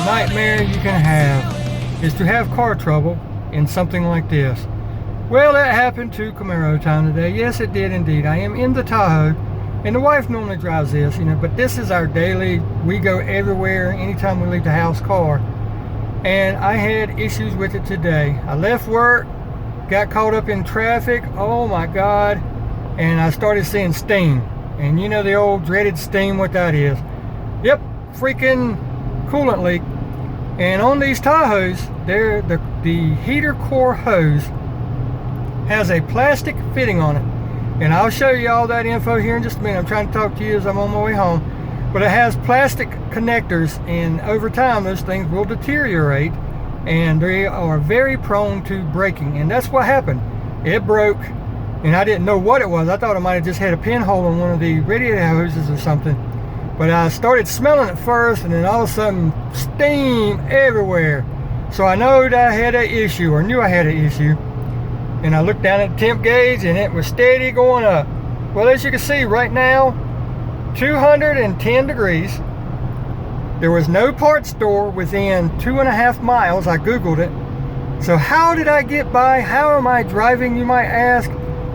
nightmare you can have is to have car trouble in something like this. Well, that happened to Camaro time today. Yes, it did indeed. I am in the Tahoe, and the wife normally drives this, but this is our daily, we go everywhere anytime we leave the house car. And I had issues with it today. I left work, got caught up in traffic, oh my God, and I started seeing steam. And you know the old dreaded steam, what that is. Yep, freaking coolant leak. And on these Tahoes, the heater core hose has a plastic fitting on it. And I'll show you all that info here in just a minute. I'm trying to talk to you as I'm on my way home. But it has plastic connectors, and over time those things will deteriorate and they are very prone to breaking. And that's what happened. It broke, and I didn't know what it was. I thought it might have just had a pinhole on one of the radiator hoses or something. But I started smelling it first, and then all of a sudden steam everywhere. So I know that I had an issue, or knew I had an issue. And I looked down at the temp gauge, and it was steady going up. Well, as you can see right now, 210 degrees. There was no parts store within 2.5 miles. I Googled it. So how did I get by? How am I driving, you might ask?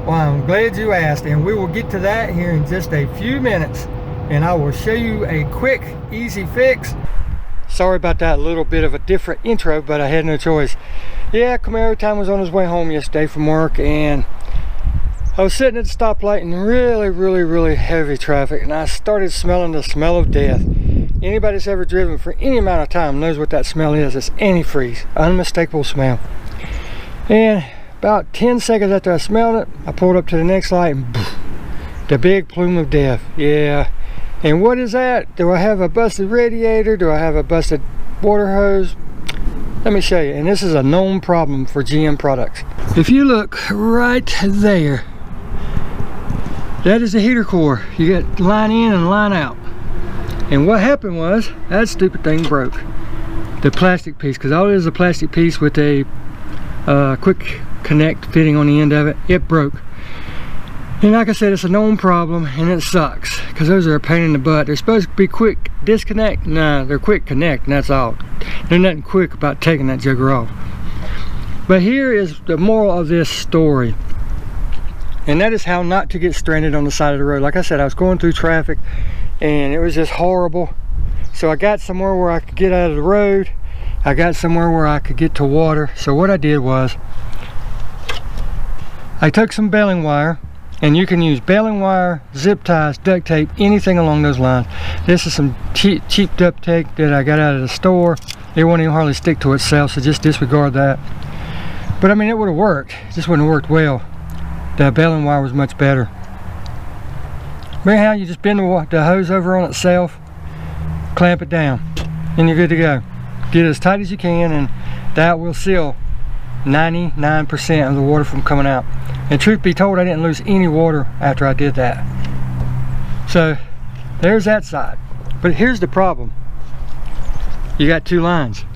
Well, I'm glad you asked, and we will get to that here in just a few minutes. And I will show you a quick, easy fix. Sorry about that little bit of a different intro, but I had no choice. Yeah, Camaro time was on his way home yesterday from work, and I was sitting at the stoplight in really heavy traffic, and I started smelling the smell of death. Anybody that's ever driven for any amount of time knows what that smell is. It's antifreeze, unmistakable smell. And about 10 seconds after I smelled it, I pulled up to the next light, and poof, the big plume of death. Yeah. And what is that? Do I have a busted radiator? Do I have a busted water hose? Let me show you. And this is a known problem for GM products. If you look right there, that is the heater core. You got line in and line out. And what happened was, that stupid thing broke. The plastic piece, because all it is a plastic piece with a quick connect fitting on the end of it. It broke. And like I said, it's a known problem, and it sucks, because those are a pain in the butt. They're supposed to be quick disconnect. Nah, they're quick connect, and that's all. There's nothing quick about taking that jugger off. But here is the moral of this story, and that is how not to get stranded on the side of the road. Like I said, I was going through traffic, and it was just horrible. So I got somewhere where I could get out of the road. I got somewhere where I could get to water. So what I did was, I took some baling wire. And you can use baling wire, zip ties, duct tape, anything along those lines. This is some cheap duct tape that I got out of the store. It won't even hardly stick to itself, so just disregard that. But I mean, it would have worked. It just wouldn't have worked well. The baling wire was much better. But anyhow, you just bend the hose over on itself, clamp it down, and you're good to go. Get it as tight as you can, and that will seal 99% of the water from coming out. And truth be told, I didn't lose any water after I did that. So there's that side. But here's the problem. You got two lines.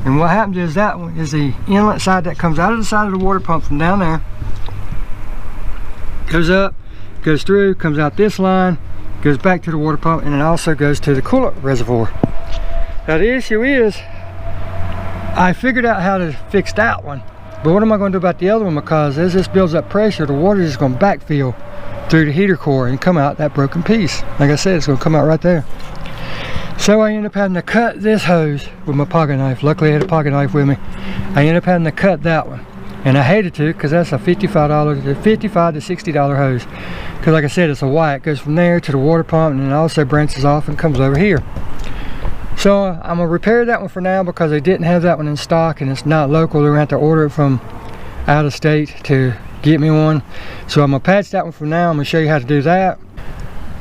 And what happens is, that one is the inlet side that comes out of the side of the water pump from down there. Goes up, goes through, comes out this line, goes back to the water pump, and it also goes to the coolant reservoir. Now the issue is, I figured out how to fix that one. But what am I going to do about the other one? Because as this builds up pressure, the water is just going to backfill through the heater core and come out that broken piece. Like I said, it's going to come out right there. So I ended up having to cut this hose with my pocket knife. Luckily I had a pocket knife with me. I ended up having to cut that one. And I hated to, because that's a $55 to $60 hose. Because like I said, it's a Y. It goes from there to the water pump, and it also branches off and comes over here. So I'm going to repair that one for now, because they didn't have that one in stock, and it's not local. They're going to have to order it from out of state to get me one. So I'm going to patch that one for now. I'm going to show you how to do that.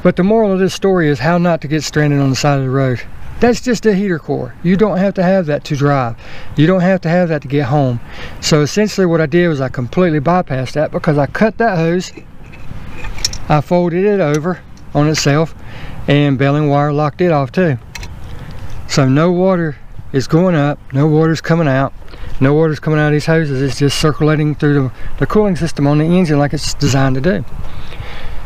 But the moral of this story is how not to get stranded on the side of the road. That's just a heater core. You don't have to have that to drive. You don't have to have that to get home. So essentially what I did was I completely bypassed that, because I cut that hose, I folded it over on itself, and baling wire locked it off too. So no water is going up, no water is coming out, no water is coming out of these hoses. It's just circulating through the cooling system on the engine like it's designed to do.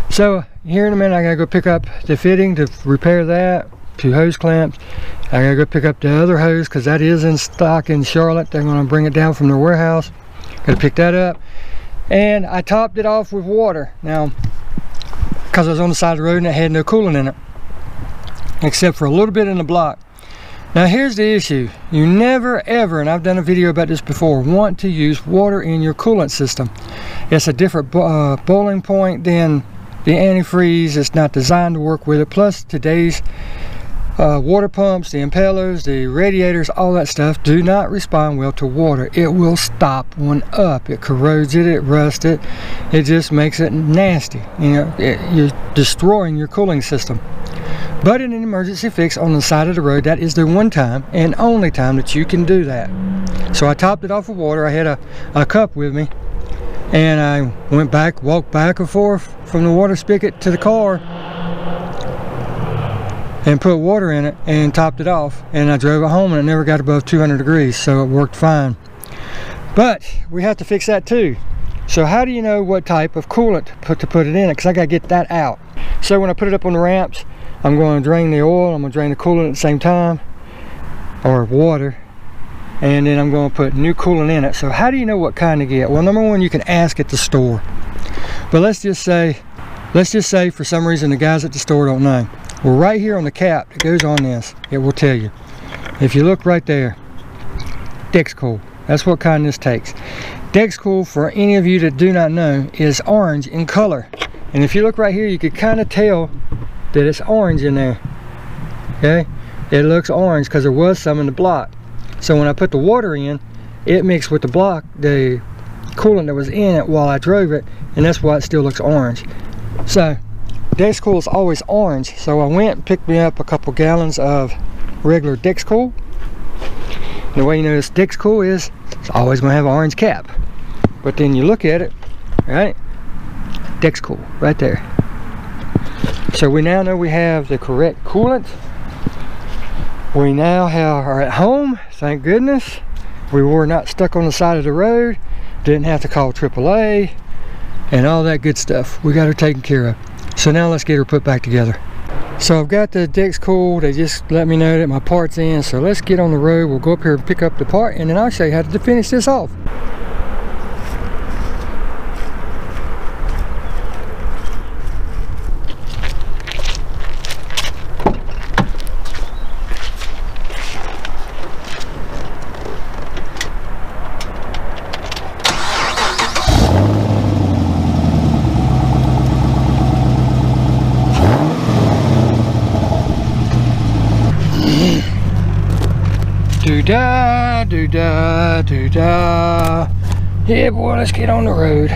So here in a minute I gotta go pick up the fitting to repair that, 2 hose clamps. I gotta go pick up the other hose because that is in stock in Charlotte. They're gonna bring it down from their warehouse. Gotta pick that up. And I topped it off with water. Now, because I was on the side of the road and it had no coolant in it, except for a little bit in the block. Now here's the issue. You never ever, and I've done a video about this before, want to use water in your coolant system. It's a different boiling point than the antifreeze. It's not designed to work with it. Plus today's water pumps, the impellers, the radiators, all that stuff do not respond well to water. It will stop one up. It corrodes it, it rusts it. It just makes it nasty. You know, you're destroying your cooling system. But in an emergency fix on the side of the road, that is the one time and only time that you can do that. So I topped it off with water. I had a cup with me, and I walked back and forth from the water spigot to the car and put water in it and topped it off, and I drove it home, and it never got above 200 degrees, so it worked fine. But we have to fix that too. So how do you know what type of coolant to put it in it? Because I got to get that out. So when I put it up on the ramps, I'm going to drain the oil, I'm going to drain the coolant at the same time, or water, and then I'm going to put new coolant in it. So how do you know what kind to get? Well, number one, you can ask at the store. But let's just say for some reason the guys at the store don't know. Well, right here on the cap that goes on this, it will tell you. If you look right there, Dexcool, that's what kind this takes. Dexcool, for any of you that do not know, is orange in color. And if you look right here, you can kind of tell that it's orange in there. Okay, it looks orange because there was some in the block. So when I put the water in, it mixed with the block, the coolant that was in it while I drove it, and that's why it still looks orange. So Dexcool is always orange. So I went and picked me up a couple gallons of regular Dexcool. The way you notice Dexcool is it's always going to have an orange cap. But then you look at it, right? Dexcool right there. So we now know we have the correct coolant. We now are at home, thank goodness. We were not stuck on the side of the road, didn't have to call AAA and all that good stuff. We got her taken care of. So now let's get her put back together. So I've got the Dexcool. They just let me know that my part's in, so let's get on the road. We'll go up here and pick up the part, and then I'll show you how to finish this off. Do-da, do-da, do-da. Yeah, boy, let's get on the road.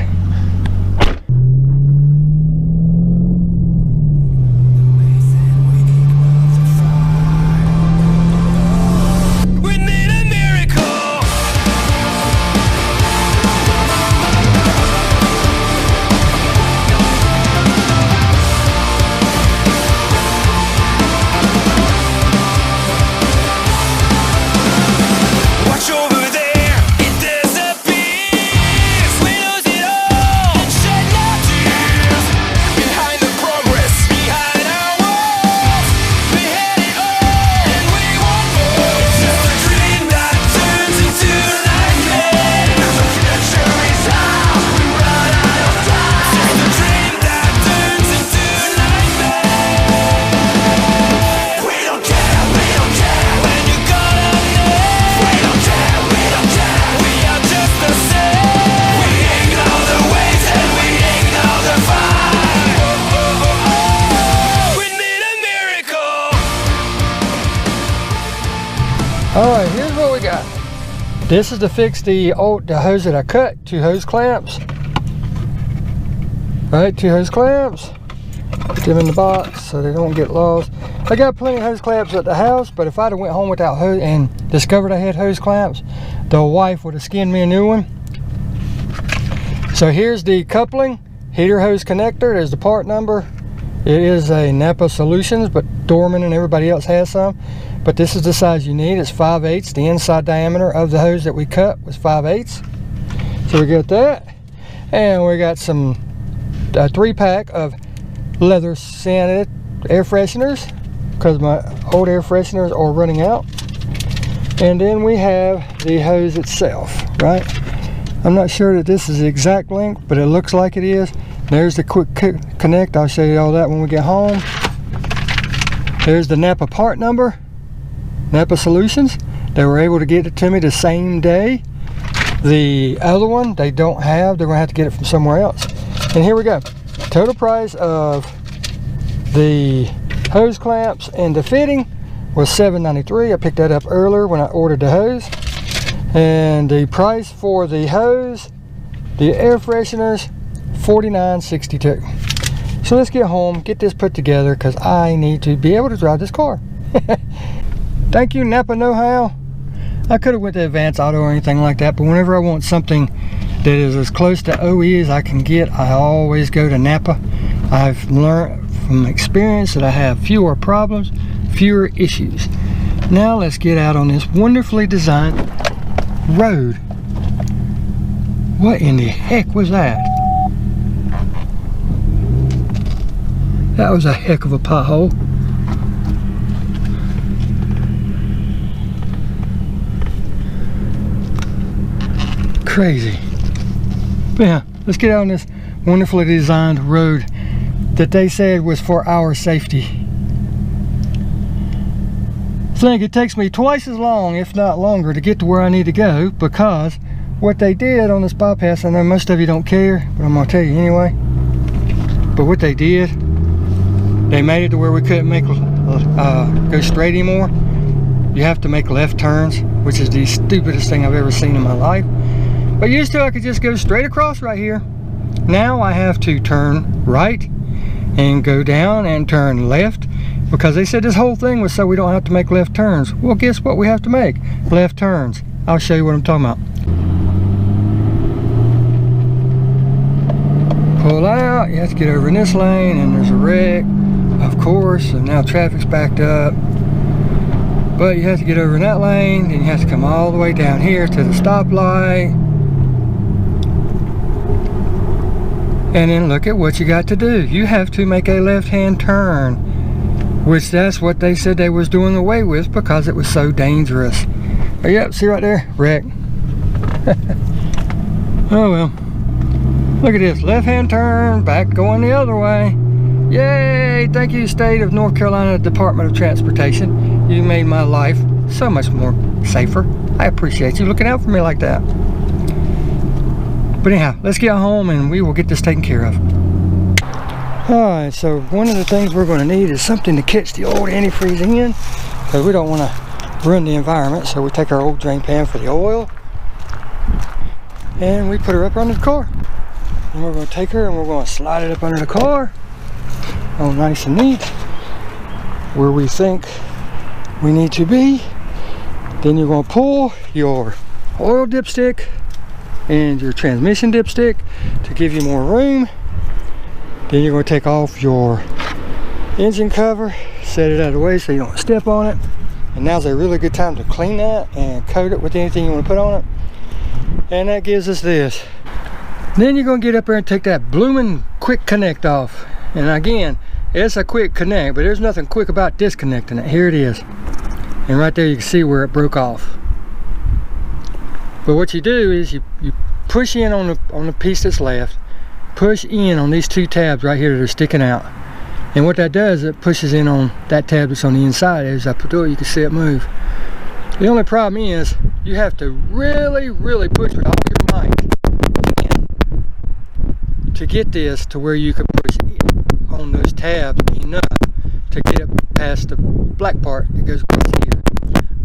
Alright, here's what we got. This is to fix the hose that I cut. 2 hose clamps. Alright, 2 hose clamps. Put them in the box so they don't get lost. I got plenty of hose clamps at the house, but if I'd have went home without hose and discovered I had hose clamps, the wife would have skinned me a new one. So here's the coupling, heater hose connector. There's the part number. It is a Napa Solutions, but Dorman and everybody else has some. But this is the size you need. It's 5/8. The inside diameter of the hose that we cut was 5/8. So we got that. And we got some 3-pack of leather scented air fresheners. because my old air fresheners are running out. And then we have the hose itself, right? I'm not sure that this is the exact length, but it looks like it is. There's the quick connect. I'll show you all that when we get home. There's the Napa part number, Napa Solutions. They were able to get it to me the same day. The other one they don't have. They're gonna have to get it from somewhere else. And here we go. Total price of the hose clamps and the fitting was $7.93. I picked that up earlier when I ordered the hose. And the price for the hose, the air fresheners, $49.62. So let's get home, get this put together, because I need to be able to drive this car. Thank you, Napa Know-How. I could have went to Advance Auto or anything like that, but whenever I want something that is as close to OE as I can get, I always go to Napa. I've learned from experience that I have fewer problems, fewer issues. Now let's get out on this wonderfully designed road. What in the heck was that? That was a heck of a pothole. Crazy. But yeah, let's get out on this wonderfully designed road that they said was for our safety. I think it takes me twice as long, if not longer, to get to where I need to go, because what they did on this bypass, I know most of you don't care, but I'm gonna tell you anyway. But what they did, they made it to where we couldn't make go straight anymore. You have to make left turns, which is the stupidest thing I've ever seen in my life. But used to, I could just go straight across right here. Now I have to turn right and go down and turn left, because they said this whole thing was so we don't have to make left turns. Well, guess what we have to make? Left turns. I'll show you what I'm talking about. Pull out, you have to get over in this lane, and there's a wreck, of course, and now traffic's backed up. But you have to get over in that lane, then you have to come all the way down here to the stoplight. And then look at what you got to do. You have to make a left-hand turn, which that's what they said they was doing away with because it was so dangerous. Oh, yep, see right there? Wreck. Oh well. Look at this, left-hand turn, back going the other way. Yay! Thank you, State of North Carolina Department of Transportation. You made my life so much more safer. I appreciate you looking out for me like that. But anyhow, let's get home and we will get this taken care of. Alright, so one of the things we're going to need is something to catch the old antifreeze in, because we don't want to ruin the environment. So we take our old drain pan for the oil and we put her up under the car. And we're going to take her and we're going to slide it up under the car, all nice and neat, where we think we need to be. Then you're going to pull your oil dipstick and your transmission dipstick to give you more room. Then you're going to take off your engine cover, set it out of the way so you don't step on it. And now's a really good time to clean that and coat it with anything you want to put on it. And that gives us this. Then you're going to get up there and take that blooming quick connect off. And again, it's a quick connect, but there's nothing quick about disconnecting it. Here it is. And right there you can see where it broke off. But what you do is you push in on the piece that's left, push in on these two tabs right here that are sticking out. And what that does, it pushes in on that tab that's on the inside. As I do it, you can see it move. The only problem is you have to really, really push with all your might to get this to where you can push on those tabs enough to get it past the black part that goes across here.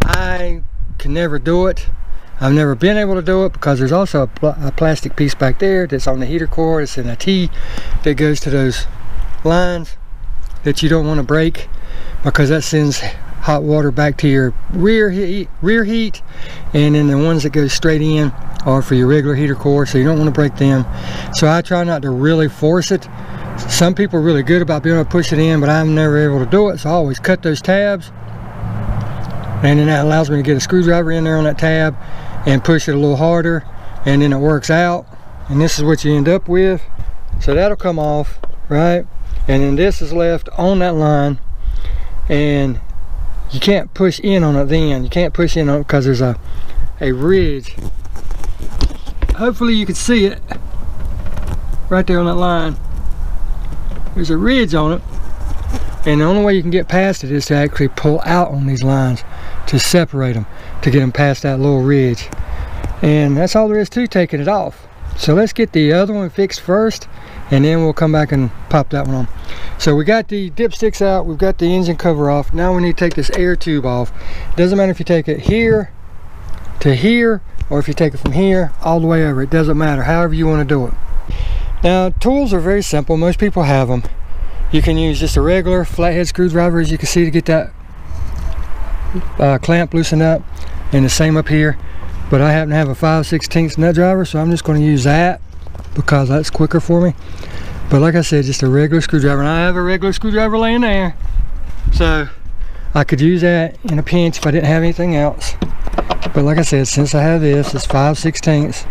I can never do it. I've never been able to do it because there's also a plastic piece back there that's on the heater cord. It's in a T that goes to those lines that you don't want to break, because that sends hot water back to your rear heat, and then the ones that go straight in are for your regular heater cord, so you don't want to break them. So I try not to really force it. Some people are really good about being able to push it in, but I'm never able to do it, so I always cut those tabs, and then that allows me to get a screwdriver in there on that tab and push it a little harder, and then it works out. And this is what you end up with. So that'll come off, right? And then this is left on that line. and you can't push in on it then. You can't push in on it because there's a ridge. Hopefully you can see it right there on that line. There's a ridge on it, and the only way you can get past it is to actually pull out on these lines to separate them, to get them past that little ridge. And that's all there is to taking it off. So let's get the other one fixed first, and then we'll come back and pop that one on. So we got the dipsticks out, we've got the engine cover off. Now we need to take this air tube off. Doesn't matter if you take it here to here, or if you take it from here all the way over. It doesn't matter, however you want to do it. Now, tools are very simple. Most people have them. You can use just a regular flathead screwdriver, as you can see, to get that clamp loosened up, and the same up here. But I happen to have a 5/16 nut driver, so I'm just going to use that because that's quicker for me. But like I said, just a regular screwdriver, and I have a regular screwdriver laying there, so I could use that in a pinch if I didn't have anything else. But like I said, since I have this, it's 5/16.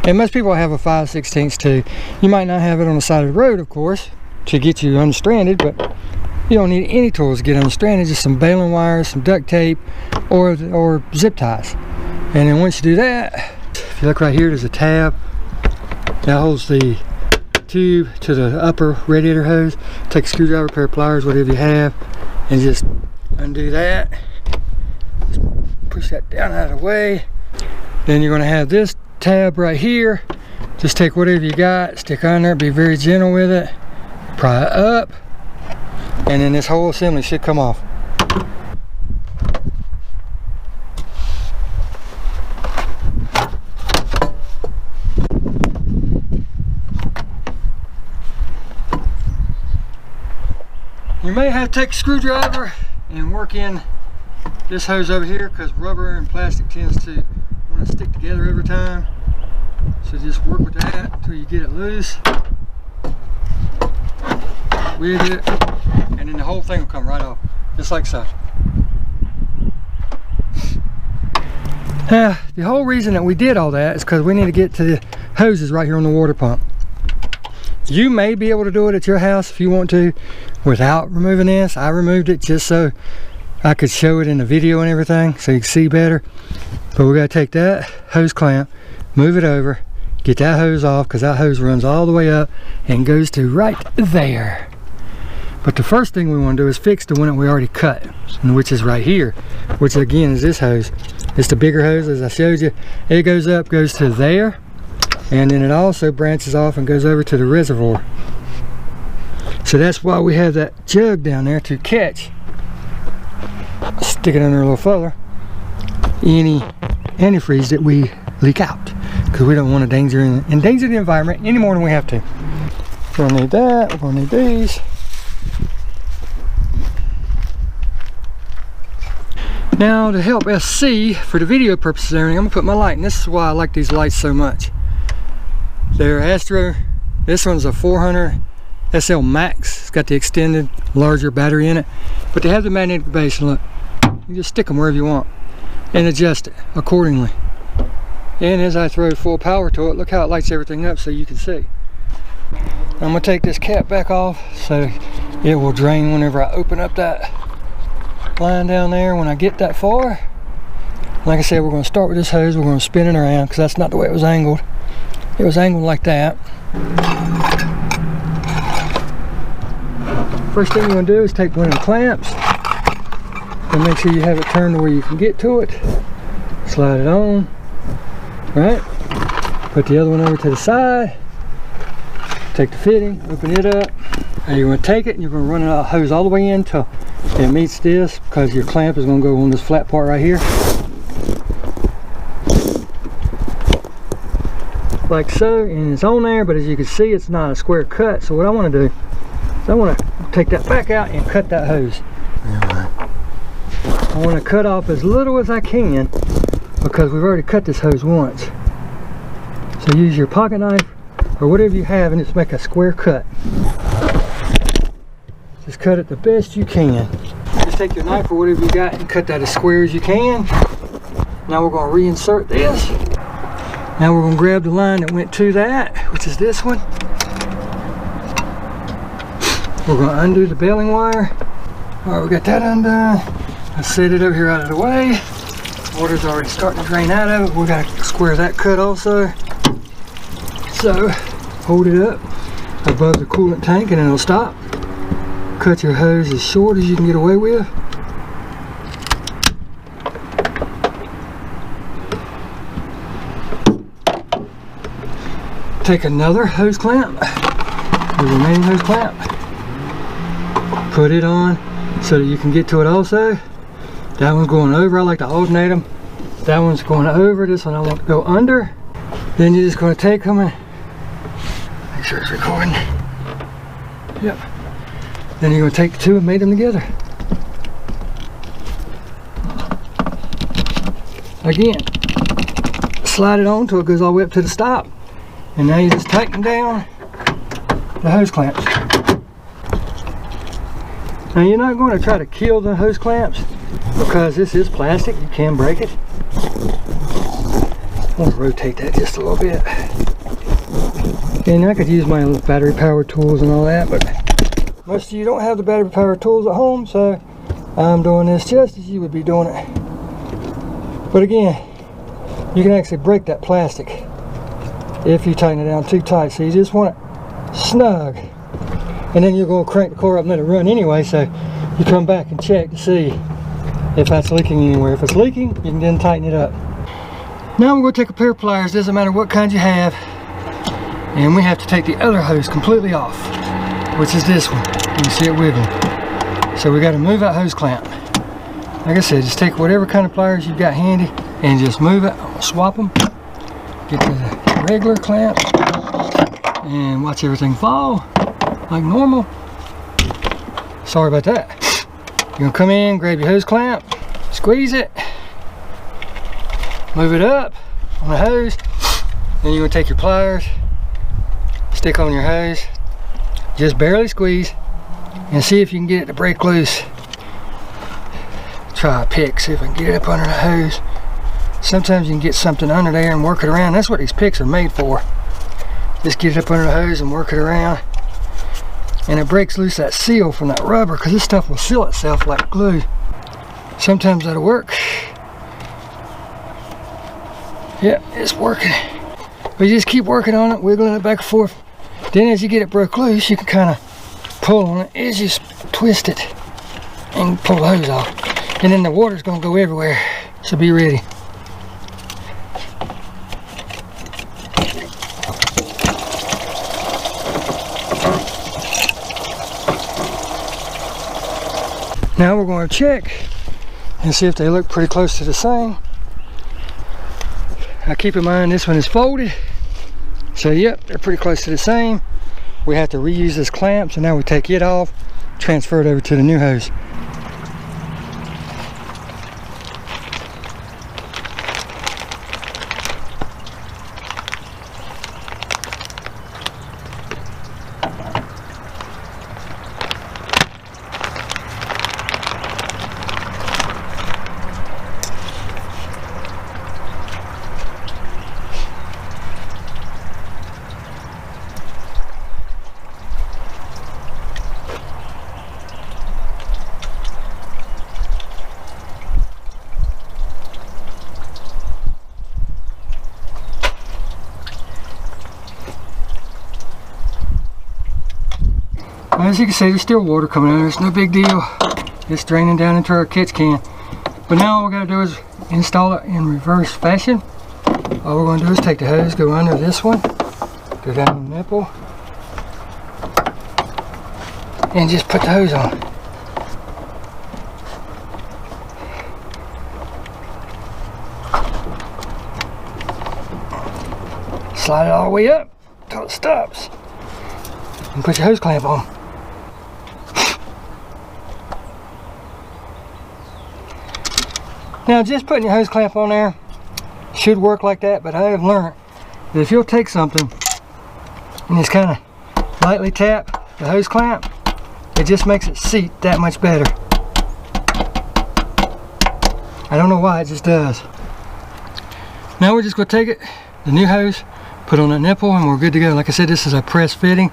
And most people have a 5/16 too. You might not have it on the side of the road, of course, to get you unstranded, but you don't need any tools to get unstranded. Just some baling wires, some duct tape, or zip ties. And then once you do that, if you look right here, there's a tab that holds the tube to the upper radiator hose. Take a screwdriver, pair of pliers, whatever you have, and just undo that. Just push that down out of the way. Then you're going to have this tab right here. Just take whatever you got, stick on there, be very gentle with it, pry it up, and then this whole assembly should come off. You may have to take a screwdriver and work in this hose over here, because rubber and plastic tends to want to stick together every time. So just work with that until you get it loose with it, and then the whole thing will come right off, just like so. The whole reason that we did all that is because we need to get to the hoses right here on the water pump. You may be able to do it at your house if you want to without removing this. I removed it just so I could show it in the video and everything so you can see better. But we got to take that hose clamp, move it over, get that hose off, because that hose runs all the way up and goes to right there. But the first thing we want to do is fix the one that we already cut, which is right here, which again is this hose. It's the bigger hose, as I showed you. It goes up, goes to there, and then it also branches off and goes over to the reservoir. So that's why we have that jug down there to catch, stick it under a little further, any antifreeze that we leak out, because we don't want to endanger the environment any more than we have to. We're gonna need that, we're gonna need these. Now, to help us see for the video purposes and everything, I'm gonna put my light, and this is why I like these lights so much. They're Astro. This one's a 400 SL Max. It's got the extended larger battery in it, but they have the magnetic base, and look, you just stick them wherever you want and adjust it accordingly. And as I throw full power to it, look how it lights everything up so you can see. I'm gonna take this cap back off so it will drain whenever I open up that line down there. When I get that far, like I said, we're going to start with this hose. We're going to spin it around, because that's not the way it was angled. It was angled like that. First thing you're going to do is take one of the clamps and make sure you have it turned to where you can get to it. Slide it on, right? Put the other one over to the side. Take the fitting, open it up, and you're going to take it and you're going to run a hose all the way in till it meets this, because your clamp is going to go on this flat part right here, like so, and it's on there. But as you can see, it's not a square cut. So what I want to do is I want to take that back out and cut that hose. I want to cut off as little as I can, because we've already cut this hose once. So use your pocket knife or whatever you have and just make a square cut. Just cut it the best you can. Just take your knife or whatever you got and cut that as square as you can. Now we're going to reinsert this. Now we're going to grab the line that went to that, which is this one. We're going to undo the baling wire. All right, we got that undone. Let's set it over here out of the way. Water's already starting to drain out of it. We gotta square that cut also. So, hold it up above the coolant tank and it'll stop. Cut your hose as short as you can get away with. Take another hose clamp, the remaining hose clamp, put it on so that you can get to it also. That one's going over. I like to alternate them. That one's going over. This one I want to go under. Then you're just going to take them and make sure it's recording. Yep. Then you're going to take the two and mate them together. Again, slide it on until it goes all the way up to the stop. And now you just tighten down the hose clamps. Now you're not going to try to kill the hose clamps because this is plastic. You can break it. I want to rotate that just a little bit. And I could use my battery powered tools and all that, but most of you don't have the battery powered tools at home, so I'm doing this just as you would be doing it. But again, you can actually break that plastic if you tighten it down too tight. So you just want it snug, and then you're going to crank the car up and let it run anyway, so you come back and check to see if that's leaking anywhere. If it's leaking, you can then tighten it up. Now we're going to take a pair of pliers, doesn't matter what kind you have, and we have to take the other hose completely off, which is this one. You can see it wiggling. So we got to move that hose clamp. Like I said, just take whatever kind of pliers you've got handy and just move it, swap them, get the regular clamp, and watch everything fall like normal. Sorry about that. You're gonna come in, grab your hose clamp, squeeze it, move it up on the hose, then you're gonna take your pliers, stick on your hose, just barely squeeze, and see if you can get it to break loose. Try a pick, see if I can get it up under the hose. Sometimes you can get something under there and work it around. That's what these picks are made for. Just get it up under the hose and work it around. And it breaks loose that seal from that rubber, because this stuff will seal itself like glue. Sometimes that'll work. Yeah, it's working. But you just keep working on it, wiggling it back and forth. Then as you get it broke loose, you can kind of pull on it as you twist it and pull the hose off. And then the water's going to go everywhere. So be ready. Now we're going to check and see if they look pretty close to the same. Now keep in mind this one is folded. So yep, they're pretty close to the same. We have to reuse this clamp, so now we take it off, transfer it over to the new hose. As you can see, there's still water coming out. It's no big deal. It's draining down into our catch can. But now all we gotta do is install it in reverse fashion. All we're gonna do is take the hose, go under this one, go down the nipple, and just put the hose on. Slide it all the way up until it stops. And put your hose clamp on. Now just putting your hose clamp on there should work like that, but I have learned that if you'll take something and just kind of lightly tap the hose clamp, it just makes it seat that much better. I don't know why, it just does. Now we're just going to take it, the new hose, put on that nipple, and we're good to go. Like I said, this is a press fitting.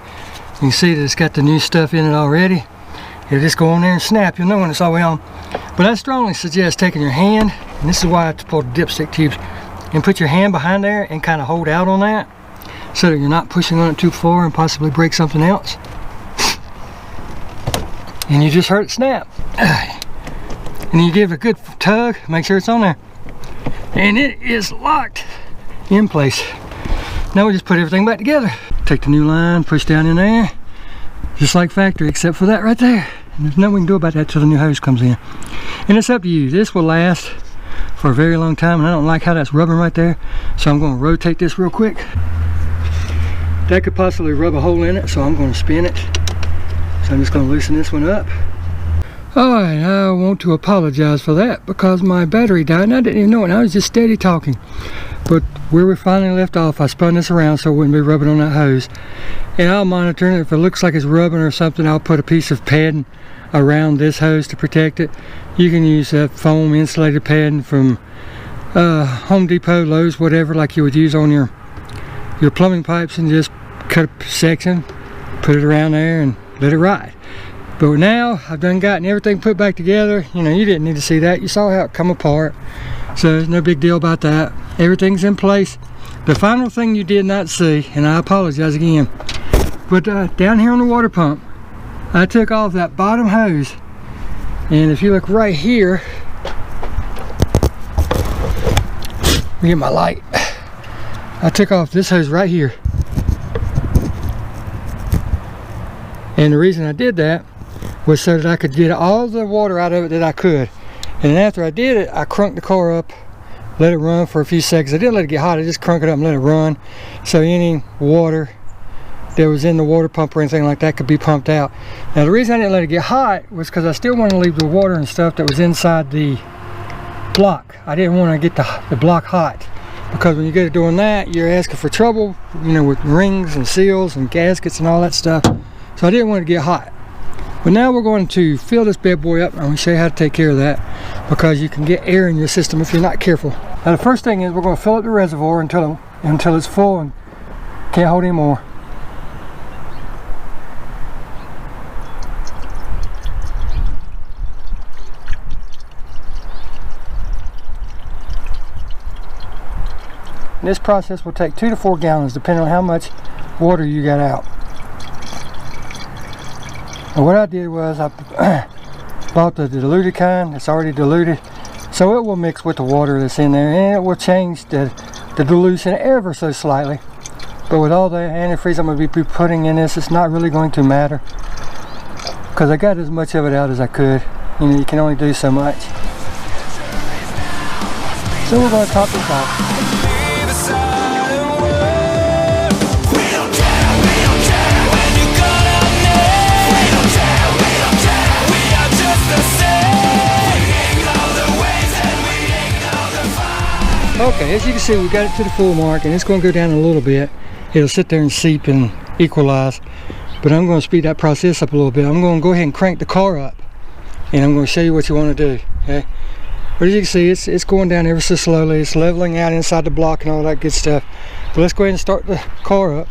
You can see that it's got the new stuff in it already. it'll just go on there and snap. You'll know when it's all the way on. But I strongly suggest taking your hand, and this is why I have to pull the dipstick tubes, and put your hand behind there and kind of hold out on that so that you're not pushing on it too far and possibly break something else. And you just heard it snap. And you give it a good tug, make sure it's on there. And it is locked in place. Now we just put everything back together. Take the new line, push down in there, just like factory, except for that right there. And there's nothing we can do about that till the new hose comes in. And it's up to you. This will last for a very long time, and I don't like how that's rubbing right there. So I'm going to rotate this real quick. That could possibly rub a hole in it, so I'm going to spin it. So I'm just going to loosen this one up. Alright, I want to apologize for that because my battery died and I didn't even know it. I was just steady talking. But where we finally left off, I spun this around so it wouldn't be rubbing on that hose. And I'll monitor it. If it looks like it's rubbing or something, I'll put a piece of padding around this hose to protect it. You can use that foam insulated padding from Home Depot, Lowe's, whatever, like you would use on your plumbing pipes, and just cut a section, put it around there and let it ride. But now I've done gotten everything put back together. You know, you didn't need to see that. You saw how it come apart. So there's no big deal about that. Everything's in place. The final thing you did not see, and I apologize again, but down here on the water pump, I took off that bottom hose. And if you look right here, let me get my light. I took off this hose right here. And the reason I did that was so that I could get all the water out of it that I could. And then after I did it, I crunked the car up, let it run for a few seconds. I didn't let it get hot, I just crunked it up and let it run. So any water that was in the water pump or anything like that could be pumped out. Now the reason I didn't let it get hot was because I still wanted to leave the water and stuff that was inside the block. I didn't want to get the block hot, because when you get to doing that, you're asking for trouble, you know, with rings and seals and gaskets and all that stuff. So I didn't want it to get hot. But now we're going to fill this bad boy up. I'm going to show you how to take care of that, because you can get air in your system if you're not careful. Now the first thing is we're going to fill up the reservoir until it's full and can't hold any more. And this process will take 2 to 4 gallons depending on how much water you got out. And what I did was I bought the diluted kind. It's already diluted, so it will mix with the water that's in there, and it will change the dilution ever so slightly. But with all the antifreeze I'm going to be putting in this, it's not really going to matter, because I got as much of it out as I could. You know, you can only do so much. So we're going to top this off. Okay, as you can see, we got it to the full mark, and it's going to go down a little bit. It'll sit there and seep and equalize, but I'm going to speed that process up a little bit. I'm going to go ahead and crank the car up, and I'm going to show you what you want to do. Okay, but as you can see, it's going down ever so slowly. It's leveling out inside the block and all that good stuff. But let's go ahead and start the car up.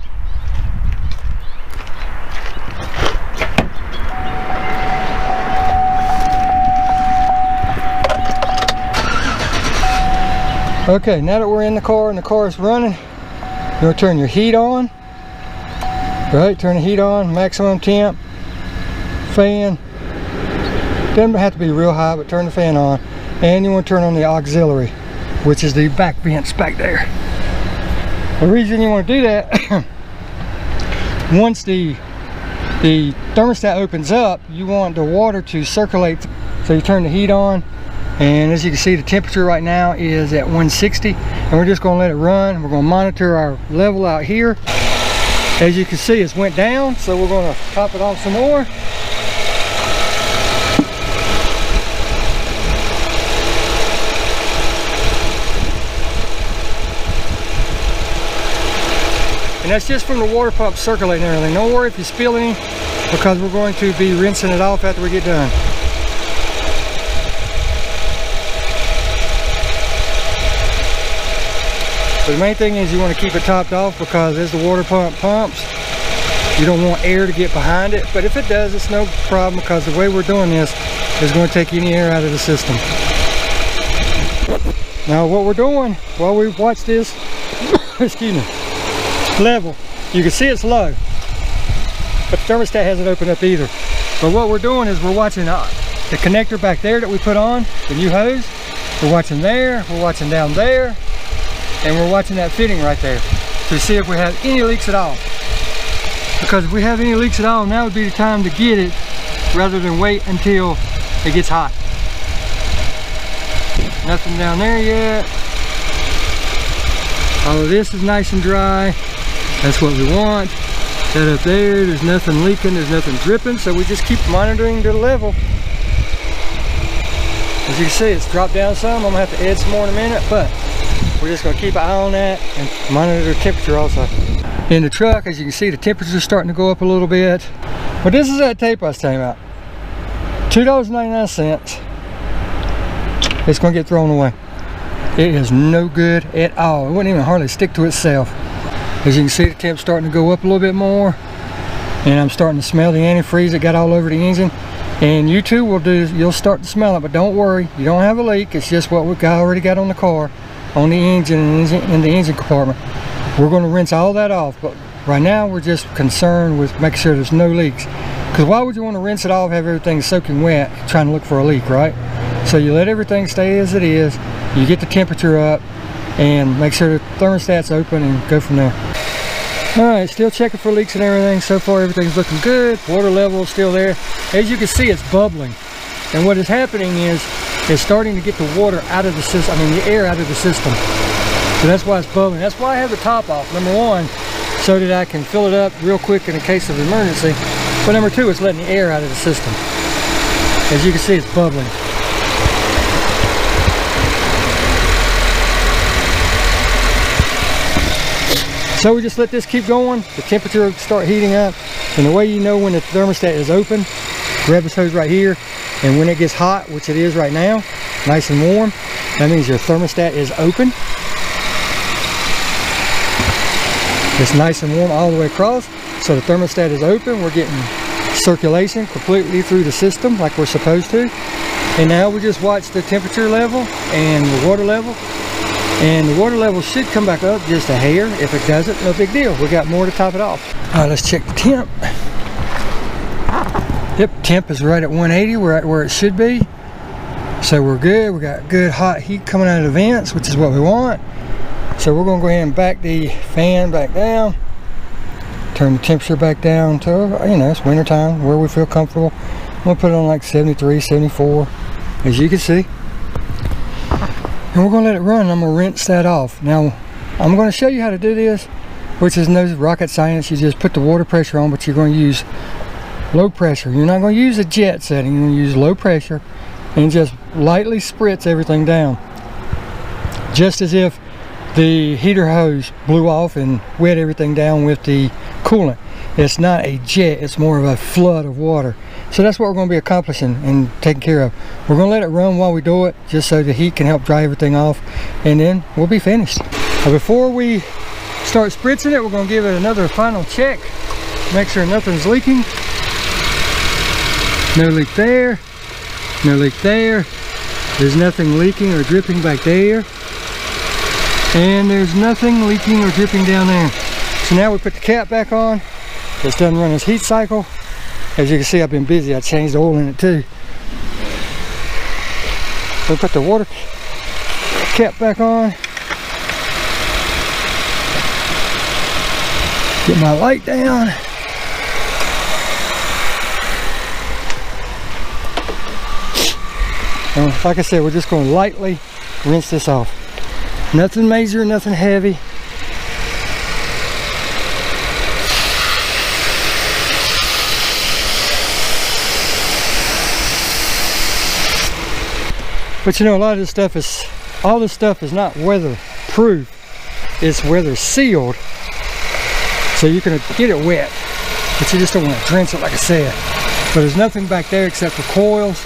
Okay, now that we're in the car and the car is running, you're going to turn your heat on. Right, turn the heat on, maximum temp, fan. Doesn't have to be real high, but turn the fan on. And you want to turn on the auxiliary, which is the back vents back there. The reason you want to do that, once the thermostat opens up, you want the water to circulate. So you turn the heat on. And as you can see, the temperature right now is at 160, and we're just going to let it run. We're going to monitor our level out here. As you can see, it's went down, so we're going to top it off some more. And that's just from the water pump circulating and everything. Don't worry if you spill any, because we're going to be rinsing it off after we get done. The main thing is you want to keep it topped off, because as the water pump pumps, You don't want air to get behind it, but if it does, it's no problem, because the way we're doing this is going to take any air out of the system. Now what we're doing while we watch this, excuse me, level, you can see it's low, but the thermostat hasn't opened up either. But what we're doing is we're watching the connector back there that we put on, the new hose. We're watching there, we're watching down there, and we're watching that fitting right there to see if we have any leaks at all. Because if we have any leaks at all, now would be the time to get it rather than wait until it gets hot. Nothing down there yet. All of this is nice and dry. That's what we want. That up there, there's nothing leaking, there's nothing dripping, so we just keep monitoring the level. As you can see, it's dropped down some. I'm gonna have to add some more in a minute, but we're just gonna keep an eye on that and monitor the temperature also. In the truck, as you can see, the temperature is starting to go up a little bit. But this is that tape I was telling you about. $2.99. It's gonna get thrown away. It is no good at all. It wouldn't even hardly stick to itself. As you can see, the temp's starting to go up a little bit more, and I'm starting to smell the antifreeze that got all over the engine. And you too will do, you'll start to smell it, but don't worry, you don't have a leak. It's just what we already got on the car, on the engine and in the engine compartment. We're going to rinse all that off, but right now we're just concerned with making sure there's no leaks. Because why would you want to rinse it off, have everything soaking wet, trying to look for a leak, right? So you let everything stay as it is, you get the temperature up, and make sure the thermostat's open, and go from there. Alright, still checking for leaks and everything. So far everything's looking good. Water level is still there. As you can see, it's bubbling. And what is happening is it's starting to get the water out of the system, the air out of the system. So that's why it's bubbling. That's why I have the top off, number one, so that I can fill it up real quick in a case of emergency. But number two, it's letting the air out of the system. As you can see, it's bubbling. So we just let this keep going. The temperature will start heating up. And the way you know when the thermostat is open, grab this hose right here, and when it gets hot, which it is right now, nice and warm, that means your thermostat is open. It's nice and warm all the way across, so the thermostat is open. We're getting circulation completely through the system like we're supposed to. And now we just watch the temperature level and the water level. And the water level should come back up just a hair. If it doesn't, no big deal. We got more to top it off. All right, let's check the temp. Yep, temp is right at 180. We're at where it should be. So we're good. We got good hot heat coming out of the vents, which is what we want. So we're gonna go ahead and back the fan back down. Turn the temperature back down to, it's winter time, where we feel comfortable. I'm gonna put it on like 73, 74, as you can see. And we're going to let it run. I'm going to rinse that off. Now, I'm going to show you how to do this, which is no rocket science. You just put the water pressure on, but you're going to use low pressure. You're not going to use a jet setting. You're going to use low pressure and just lightly spritz everything down. Just as if the heater hose blew off and wet everything down with the coolant. It's not a jet, it's more of a flood of water. So that's what we're going to be accomplishing and taking care of. We're going to let it run while we do it, just so the heat can help dry everything off, and then we'll be finished. Now, before we start spritzing it, we're going to give it another final check. Make sure nothing's leaking. No leak there. No leak there. There's nothing leaking or dripping back there. And there's nothing leaking or dripping down there. So now we put the cap back on. It's done running its heat cycle. As you can see, I've been busy. I changed the oil in it too. We'll put the water cap back on. Get my light down. And like I said, we're just going to lightly rinse this off. Nothing major, nothing heavy. But a lot of this stuff is, all this stuff is not weatherproof. It's weather sealed. So you can get it wet, but you just don't want to drench it like I said. But there's nothing back there except for coils.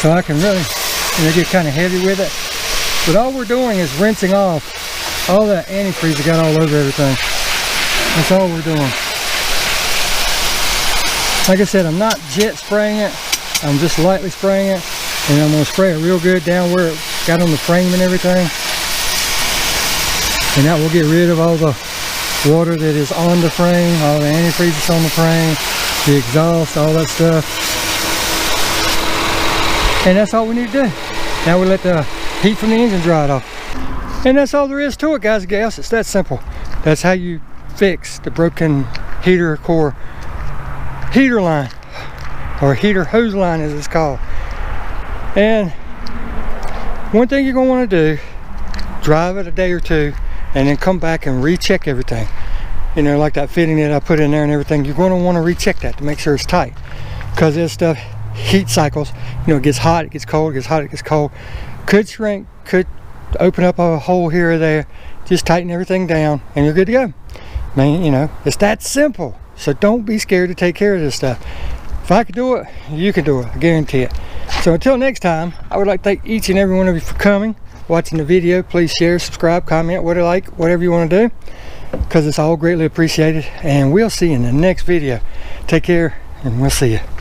So I can really, get kind of heavy with it. But all we're doing is rinsing off all that antifreeze that got all over everything. That's all we're doing. Like I said, I'm not jet spraying it. I'm just lightly spraying it, and I'm going to spray it real good down where it got on the frame and everything. And that will get rid of all the water that is on the frame, all the antifreeze that's on the frame, the exhaust, all that stuff. And that's all we need to do. Now we let the heat from the engine dry it off. And that's all there is to it, guys and gals. It's that simple. That's how you fix the broken heater core heater line, or heater hose line as it's called. And one thing you're going to want to do, drive it a day or two and then come back and recheck everything. You know, like that fitting that I put in there and everything, you're going to want to recheck that to make sure it's tight, because this stuff heat cycles. You know, it gets hot, it gets cold, it gets hot, it gets cold. Could shrink, could open up a hole here or there. Just tighten everything down and you're good to go. I mean, you know, it's that simple. So don't be scared to take care of this stuff. If I could do it, you can do it, I guarantee it. So until next time, I would like to thank each and every one of you for coming, watching the video. Please share, subscribe, comment, whatever you want to do, because it's all greatly appreciated. And we'll see you in the next video. Take care, and we'll see you.